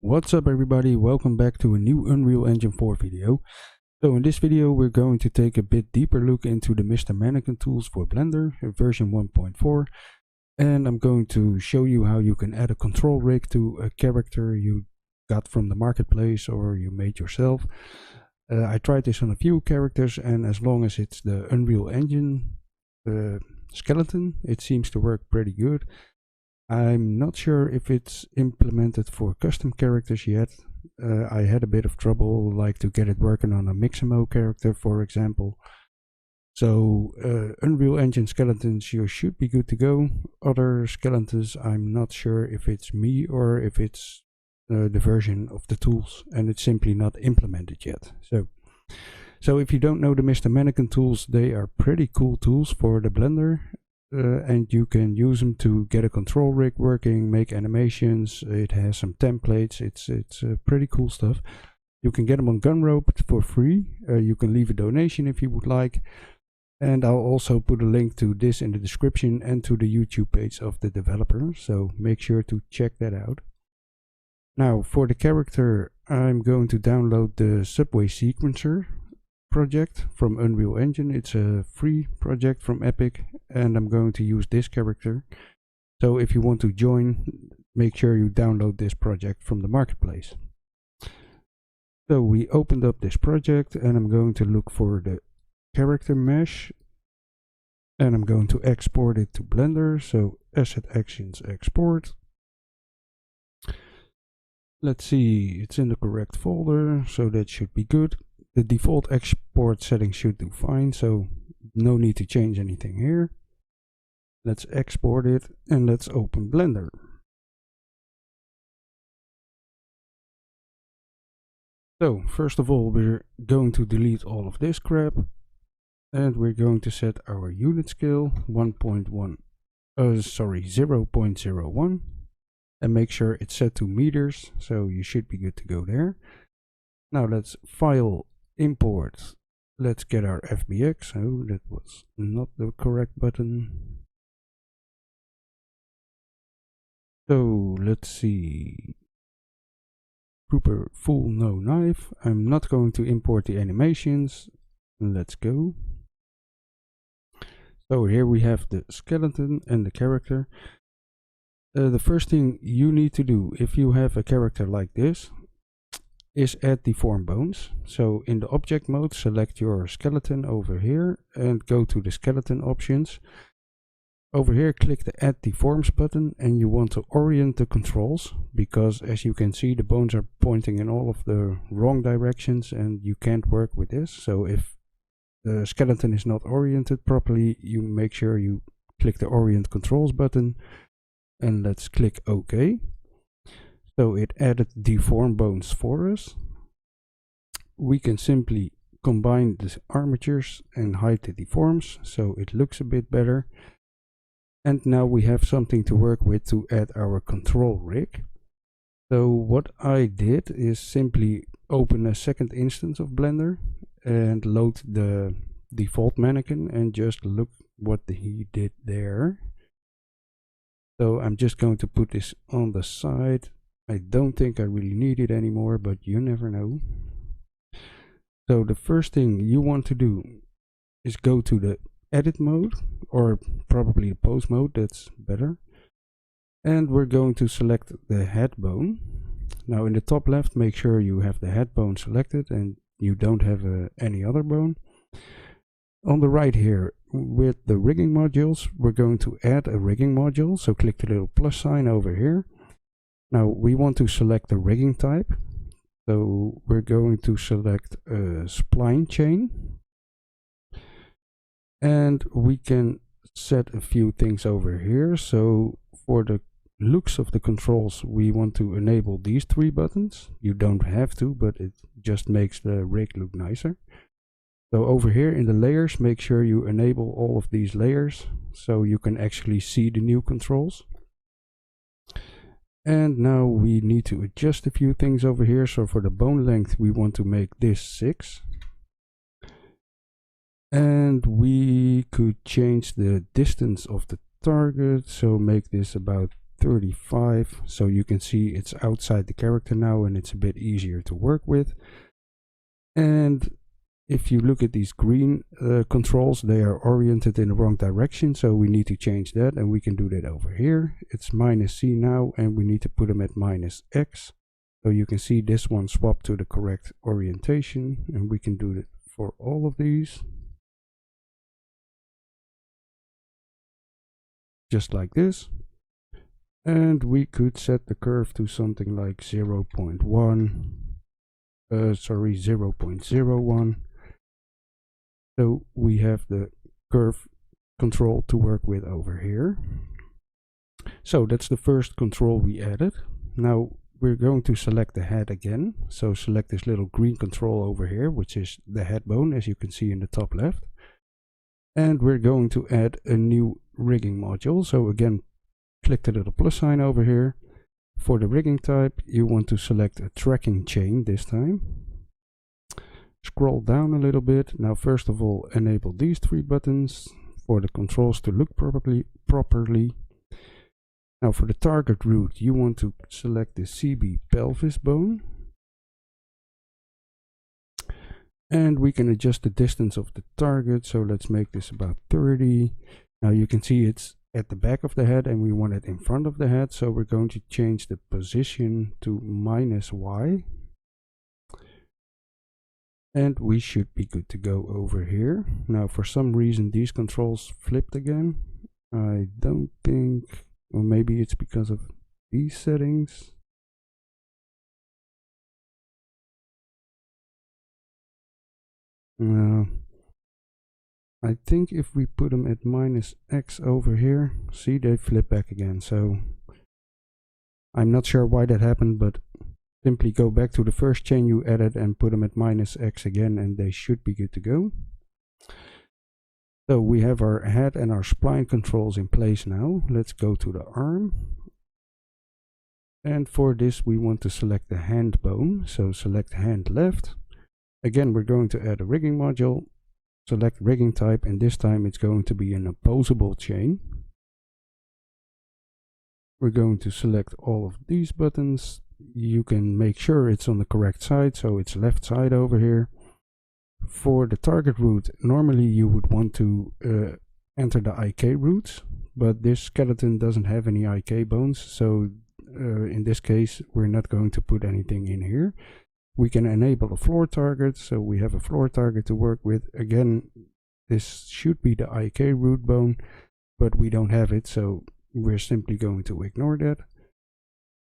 What's up everybody, welcome back to a new Unreal Engine 4 video. So in this video we're going to take a bit deeper look into the Mr Mannequin tools for Blender version 1.4, and I'm going to show you how you can add a control rig to a character you got from the marketplace or you made yourself. I tried this on a few characters, and as long as it's the Unreal Engine skeleton, it seems to work pretty good. I'm not sure if it's implemented for custom characters yet. I had a bit of trouble, like to get it working on a Mixamo character, for example. So Unreal Engine skeletons, you should be good to go. Other skeletons, I'm not sure if it's me or if it's the version of the tools and it's simply not implemented yet. So if you don't know the Mr Mannequin tools, they are pretty cool tools for the Blender. And you can use them to get a control rig working, make animations. It has some templates. It's pretty cool stuff. You can get them on Gumroad for free. You can leave a donation if you would like. And I'll also put a link to this in the description and to the YouTube page of the developer. So make sure to check that out. Now for the character, I'm going to download the Subway Sequencer project from Unreal Engine. It's a free project from Epic, and I'm going to use this character. So if you want to join, make sure you download this project from the marketplace. So we opened up this project, and I'm going to look for the character mesh, and I'm going to export it to Blender. So Asset Actions Export. Let's see, it's in the correct folder, so that should be good. The default export settings should do fine, so no need to change anything here. Let's export it and let's open Blender. So first of all, we're going to delete all of this crap, and we're going to set our unit scale 0.01, and make sure it's set to meters, so you should be good to go there. Now let's file, import. Let's get our FBX. Oh, that was not the correct button. So let's see. Trooper full no knife. I'm not going to import the animations. Let's go. So here we have the skeleton and the character. The first thing you need to do if you have a character like this is add Deform Bones. So in the object mode, select your skeleton over here and go to the skeleton options. Over here click the Add Deforms button, and you want to orient the controls, because as you can see the bones are pointing in all of the wrong directions and you can't work with this. So if the skeleton is not oriented properly, you make sure you click the Orient Controls button, and let's click OK. So it added Deform Bones for us. We can simply combine the armatures and hide the deforms, so it looks a bit better. And now we have something to work with to add our control rig. So what I did is simply open a second instance of Blender and load the default mannequin and just look what he did there. So I'm just going to put this on the side. I don't think I really need it anymore, but you never know. So the first thing you want to do is go to the edit mode, or probably the pose mode, that's better. And we're going to select the head bone. Now in the top left, make sure you have the head bone selected and you don't have any other bone. On the right here, with the rigging modules, we're going to add a rigging module. So click the little plus sign over here. Now we want to select the rigging type, so we're going to select a spline chain, and we can set a few things over here. So for the looks of the controls, we want to enable these three buttons. You don't have to, but it just makes the rig look nicer. So over here in the layers, make sure you enable all of these layers so you can actually see the new controls. And now we need to adjust a few things over here. So for the bone length, we want to make this 6. And we could change the distance of the target. So make this about 35, so you can see it's outside the character now and it's a bit easier to work with. And if you look at these green controls, they are oriented in the wrong direction, so we need to change that, and we can do that over here. It's -C now, and we need to put them at -X. So you can see this one swapped to the correct orientation, and we can do it for all of these. Just like this. And we could set the curve to something like 0.01. So we have the curve control to work with over here. So that's the first control we added. Now we're going to select the head again. So select this little green control over here, which is the head bone, as you can see in the top left. And we're going to add a new rigging module. So again, click the little plus sign over here. For the rigging type, you want to select a tracking chain this time. Scroll down a little bit. Now first of all, enable these 3 buttons for the controls to look properly. Now for the target root, you want to select the CB pelvis bone. And we can adjust the distance of the target, so let's make this about 30. Now you can see it's at the back of the head and we want it in front of the head, so we're going to change the position to -Y. And we should be good to go over here. Now for some reason these controls flipped again. I don't think, or maybe it's because of these settings. No. I think if we put them at -X over here, see, they flip back again. So I'm not sure why that happened, but simply go back to the first chain you added and put them at -X again, and they should be good to go. So we have our head and our spline controls in place now. Let's go to the arm. And for this we want to select the hand bone. So select hand left. Again, we're going to add a rigging module. Select rigging type, and this time it's going to be an opposable chain. We're going to select all of these buttons. You can make sure it's on the correct side, so it's left side over here. For the target root, normally you would want to enter the IK roots, but this skeleton doesn't have any IK bones, so in this case we're not going to put anything in here. We can enable a floor target, so we have a floor target to work with. Again, this should be the IK root bone, but we don't have it, so we're simply going to ignore that.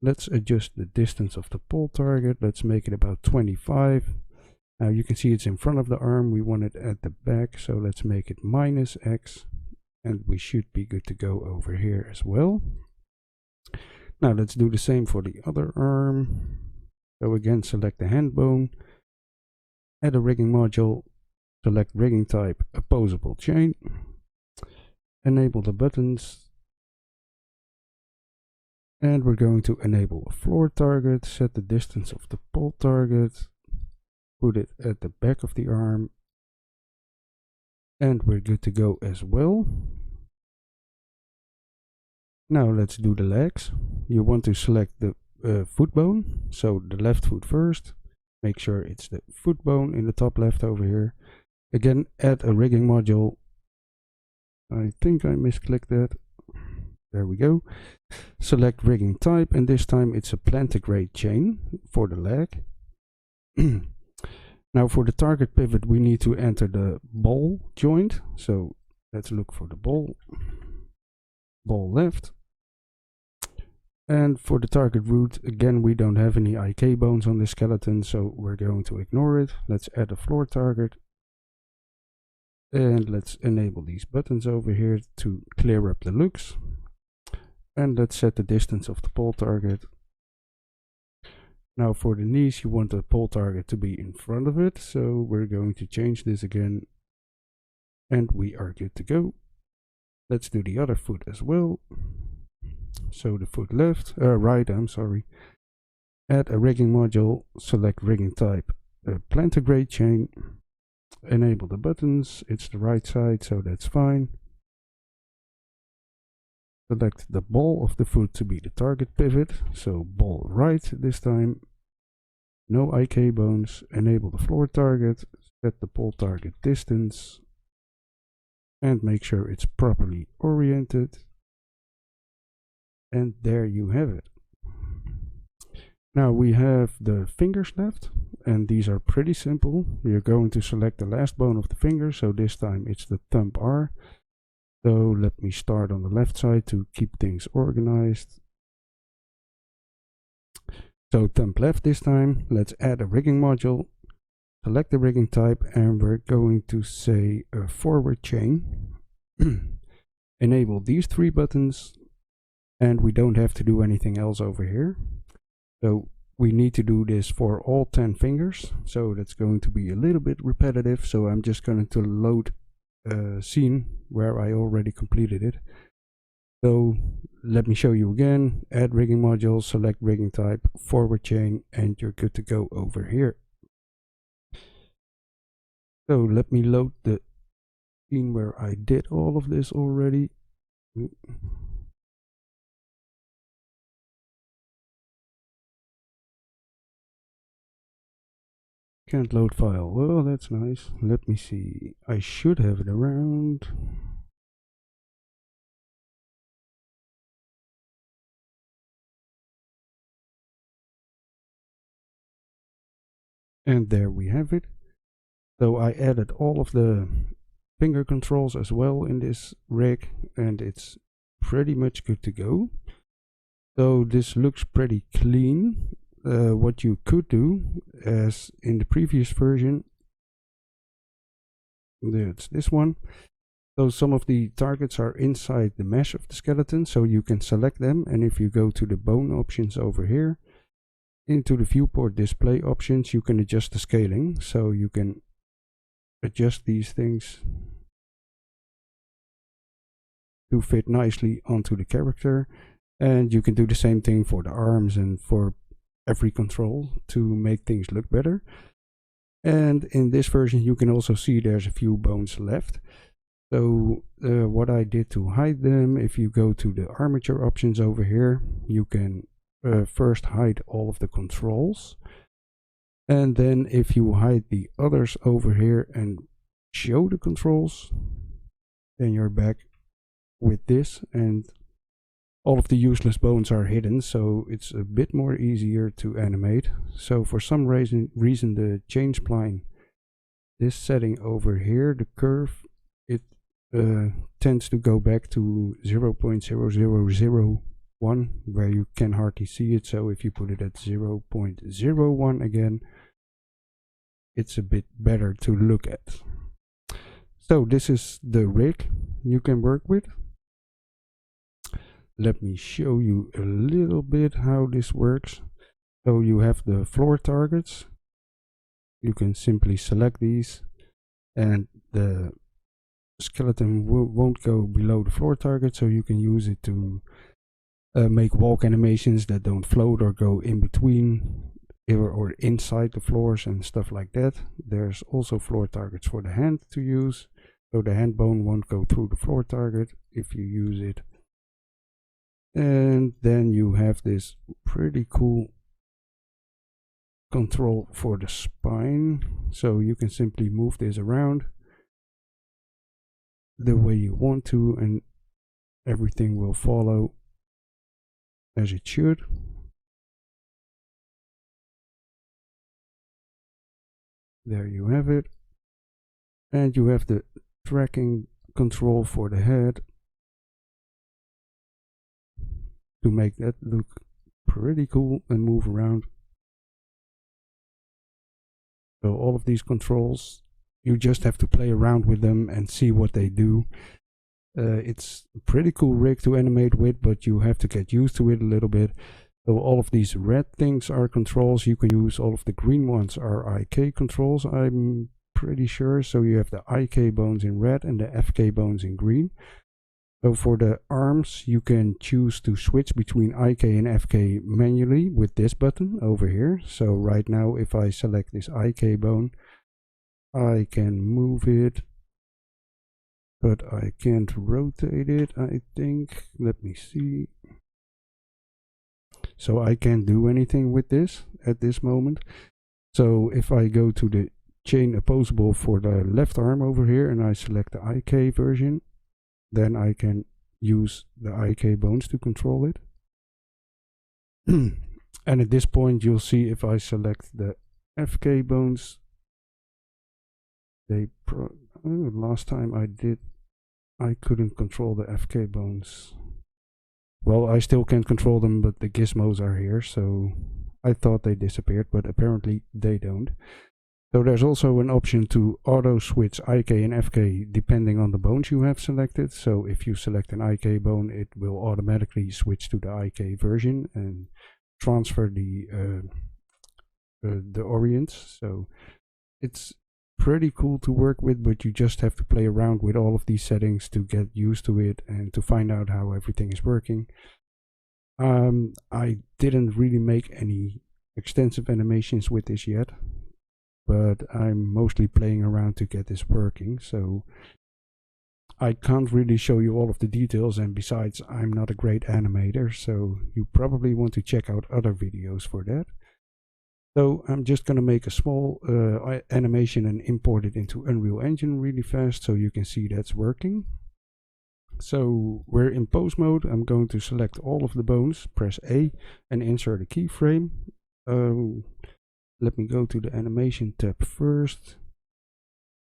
Let's adjust the distance of the pole target. Let's make it about 25. Now you can see it's in front of the arm. We want it at the back, so let's make it -X, and we should be good to go over here as well. Now let's do the same for the other arm. So again, select the hand bone, add a rigging module, select rigging type, opposable chain, enable the buttons, and we're going to enable a floor target, set the distance of the pole target, put it at the back of the arm, and we're good to go as well. Now let's do the legs. You want to select the foot bone, so the left foot first. Make sure it's the foot bone in the top left over here. Again, add a rigging module. I think I misclicked that. There we go. Select rigging type, and this time it's a plantigrade chain for the leg. Now for the target pivot we need to enter the ball joint, so let's look for the ball left. And for the target root, again, we don't have any IK bones on the skeleton, so we're going to ignore it. Let's add a floor target. And let's enable these buttons over here to clear up the looks. And let's set the distance of the pole target. Now for the knees, you want the pole target to be in front of it, so we're going to change this again. And we are good to go. Let's do the other foot as well. So the foot right, I'm sorry. Add a rigging module, select rigging type, plantigrade chain, enable the buttons. It's the right side, so that's fine. Select the ball of the foot to be the target pivot, so ball right this time. No IK bones, enable the floor target, set the pole target distance, and make sure it's properly oriented. And there you have it. Now we have the fingers left, and these are pretty simple. We are going to select the last bone of the finger, so this time it's the thumb R. So let me start on the left side to keep things organized. So thumb left this time. Let's add a rigging module. Select the rigging type, and we're going to say a forward chain. Enable these 3 buttons, and we don't have to do anything else over here. So we need to do this for all 10 fingers, so that's going to be a little bit repetitive. So I'm just going to load a scene where I already completed it. So let me show you again. Add rigging module, select rigging type, forward chain, and you're good to go over here. So let me load the scene where I did all of this already. Can't load file. Well, that's nice. Let me see. I should have it around. And there we have it. So I added all of the finger controls as well in this rig, and it's pretty much good to go. So this looks pretty clean. What you could do, as in the previous version, it's this one. So some of the targets are inside the mesh of the skeleton, so you can select them, and if you go to the bone options over here, into the viewport display options, you can adjust the scaling, so you can adjust these things to fit nicely onto the character, and you can do the same thing for the arms and for every control to make things look better. And in this version you can also see there's a few bones left. So what I did to hide them, if you go to the armature options over here, you can first hide all of the controls, and then if you hide the others over here and show the controls, then you're back with this, and all of the useless bones are hidden, so it's a bit more easier to animate. So for some reason the change spline, this setting over here, the curve, it tends to go back to 0.0001, where you can hardly see it. So if you put it at 0.01 again, it's a bit better to look at. So this is the rig you can work with. Let me show you a little bit how this works. So you have the floor targets. You can simply select these, and the skeleton won't go below the floor target, so you can use it to make walk animations that don't float or go in between or inside the floors and stuff like that. There's also floor targets for the hand to use, so the hand bone won't go through the floor target if you use it. And then you have this pretty cool control for the spine, so you can simply move this around the way you want to, and everything will follow as it should. There you have it. And you have the tracking control for the head to make that look pretty cool and move around. So all of these controls, you just have to play around with them and see what they do. It's a pretty cool rig to animate with, but you have to get used to it a little bit. So all of these red things are controls you can use. All of the green ones are IK controls, I'm pretty sure. So you have the IK bones in red and the FK bones in green. So for the arms, you can choose to switch between IK and FK manually with this button over here. So right now, if I select this IK bone, I can move it but I can't rotate it, I think. Let me see. So I can't do anything with this at this moment. So if I go to the chain opposable for the left arm over here and I select the IK version, then I can use the IK bones to control it. And at this point you'll see if I select the FK bones, last time I couldn't control the FK bones. Well, I still can't control them, but the gizmos are here, so I thought they disappeared, but apparently they don't. So there's also an option to auto switch IK and FK depending on the bones you have selected. So if you select an IK bone, it will automatically switch to the IK version and transfer the orients. So it's pretty cool to work with, but you just have to play around with all of these settings to get used to it and to find out how everything is working. I didn't really make any extensive animations with this yet, but I'm mostly playing around to get this working, so I can't really show you all of the details, and besides, I'm not a great animator, so you probably want to check out other videos for that. So I'm just going to make a small animation and import it into Unreal Engine really fast so you can see that's working. So we're in pose mode. I'm going to select all of the bones, press A and insert a keyframe. Let me go to the animation tab first.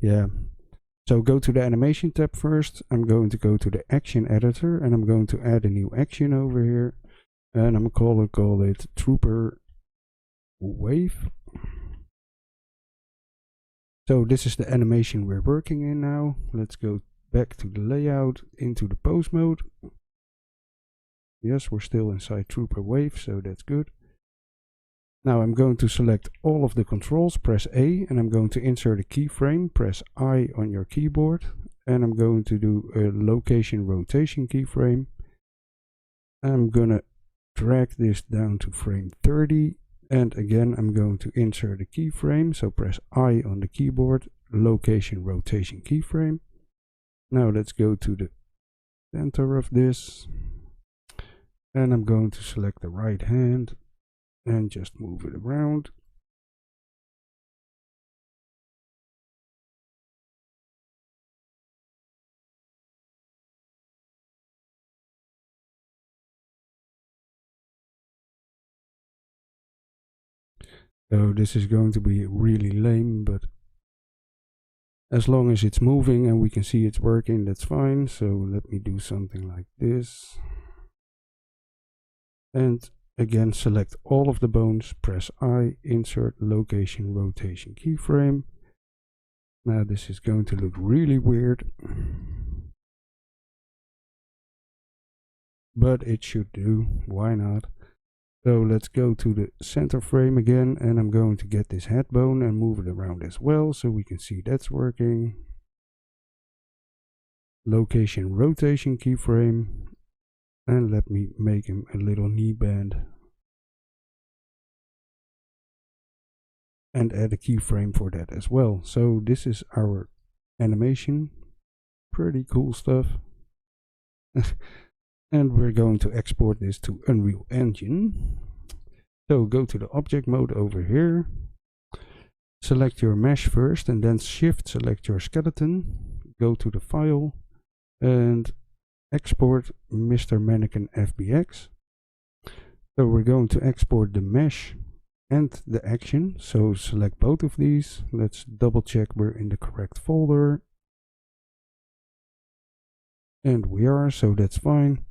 Yeah. So go to the animation tab first. I'm going to go to the action editor and I'm going to add a new action over here. And I'm going to call it Trooper Wave. So this is the animation we're working in now. Let's go back to the layout, into the pose mode. Yes, we're still inside Trooper Wave, so that's good. Now I'm going to select all of the controls, press A, and I'm going to insert a keyframe, press I on your keyboard, and I'm going to do a location rotation keyframe. I'm gonna drag this down to frame 30, and again I'm going to insert a keyframe, so press I on the keyboard, location rotation keyframe. Now let's go to the center of this, and I'm going to select the right hand and just move it around. So this is going to be really lame, but as long as it's moving and we can see it's working, that's fine. So let me do something like this. And again, select all of the bones, press I, insert location rotation keyframe. Now this is going to look really weird, but it should do, why not? So let's go to the center frame again, and I'm going to get this head bone and move it around as well so we can see that's working. Location rotation keyframe, and let me make him a little knee band. And add a keyframe for that as well. So this is our animation. Pretty cool stuff. And we're going to export this to Unreal Engine. So go to the object mode over here. Select your mesh first and then shift select your skeleton. Go to the file and export Mr Mannequin FBX. So we're going to export the mesh and the action, so select both of these. Let's double check we're in the correct folder, and we are, so that's fine.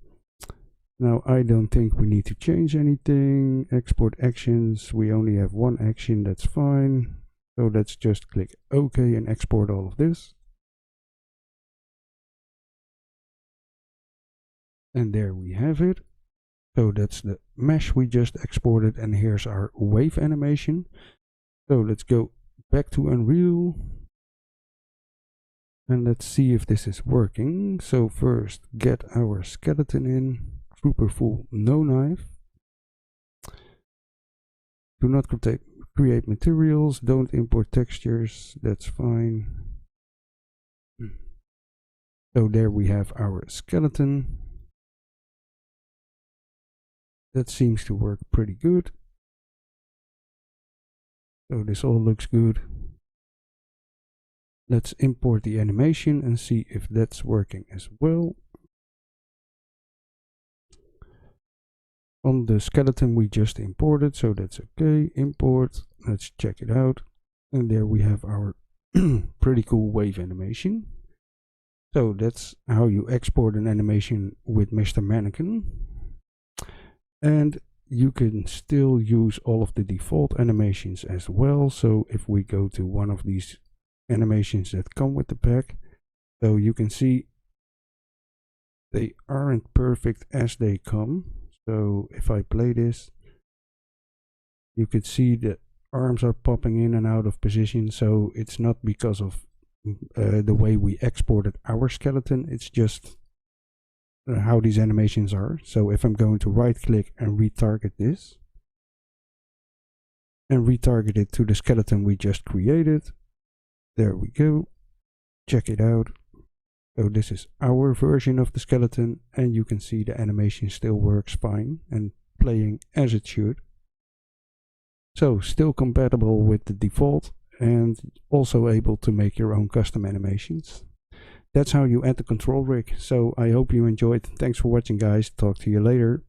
Now I don't think we need to change anything. Export actions, we only have one action, that's fine. So let's just click OK and export all of this. And there we have it. So that's the mesh we just exported, and here's our wave animation. So let's go back to Unreal and let's see if this is working. So first get our skeleton in, Trooper Full no knife. Do not create materials, don't import textures, that's fine. So there we have our skeleton. That seems to work pretty good. So this all looks good. Let's import the animation and see if that's working as well. On the skeleton we just imported, so that's okay. Import, let's check it out. And there we have our pretty cool wave animation. So that's how you export an animation with Mr. Mannequin. And you can still use all of the default animations as well. So if we go to one of these animations that come with the pack, so you can see they aren't perfect as they come. So if I play this, you could see the arms are popping in and out of position. So it's not because of the way we exported our skeleton, it's just how these animations are. So if I'm going to right click and retarget this and retarget it to the skeleton we just created, there we go. Check it out. So this is our version of the skeleton, and you can see the animation still works fine and playing as it should. So still compatible with the default and also able to make your own custom animations. That's how you add the control rig. So I hope you enjoyed. Thanks for watching, guys. Talk to you later.